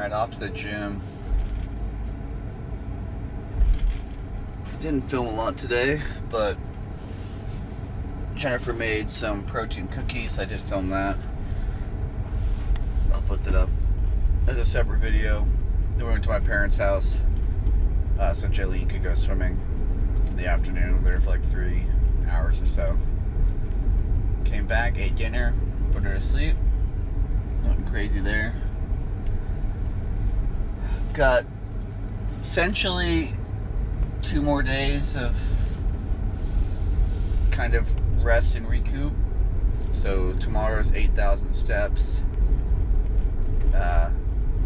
Alright, off to the gym. Didn't film a lot today, but Jennifer made some protein cookies. I did film that. I'll put that up as a separate video. Then we went to my parents' house so Jaylene could go swimming in the afternoon. We were there for like 3 hours or so. Came back, ate dinner, put her to sleep. Nothing crazy there. Got essentially 2 more days of kind of rest and recoup. So tomorrow's 8,000 steps.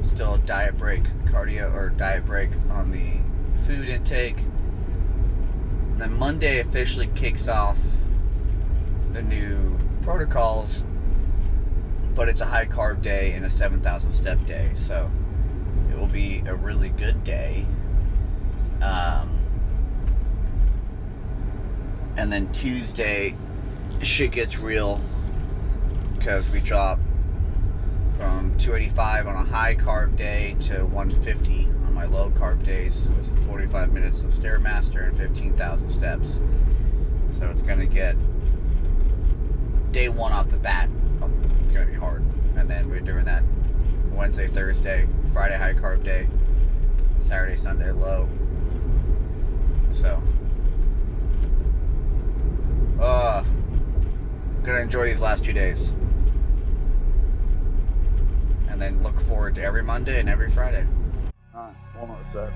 Still a diet break on the food intake. And then Monday officially kicks off the new protocols, but it's a high carb day and a 7,000 step day, so it will be a really good day. And then Tuesday, shit gets real because we drop from 285 on a high carb day to 150 on my low carb days with 45 minutes of Stairmaster and 15,000 steps. So it's going to get day 1 off the bat. It's going to be hard. And then we're doing that Wednesday, Thursday, Friday high carb day, Saturday, Sunday low. So gonna enjoy these last 2 days. And then look forward to every Monday and every Friday. Alright, one more set.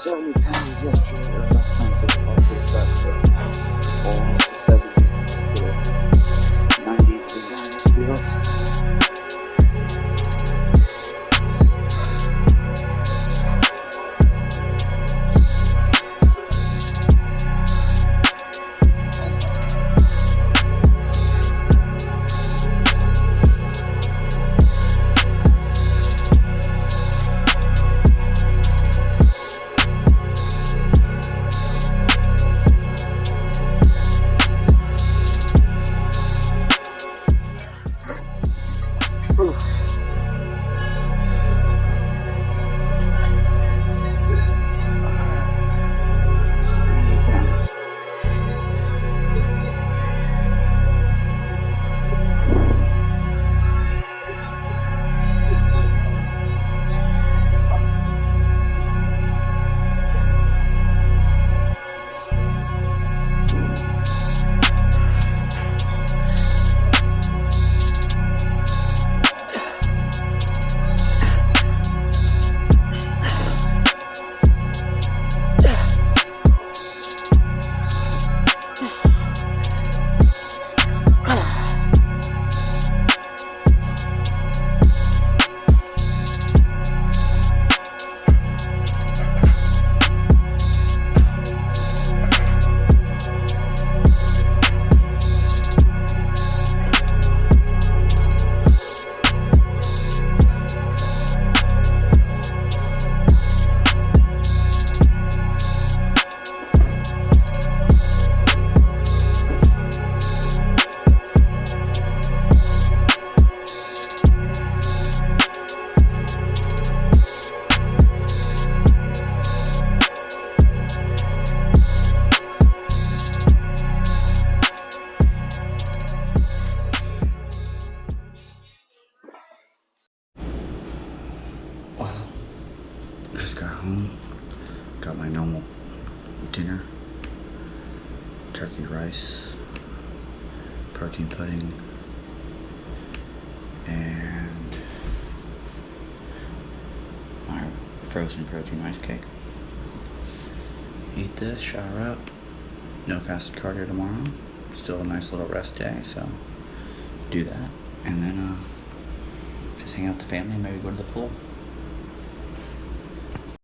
70 pounds yesterday, or last time, because all pretty fat, so all to 70, to 90s to 90s feels. Just got home, got my normal dinner, turkey rice, protein pudding, and my frozen protein rice cake. Eat this, shower up, no fasted cardio tomorrow, still a nice little rest day, so do that, and then just hang out with the family and maybe go to the pool.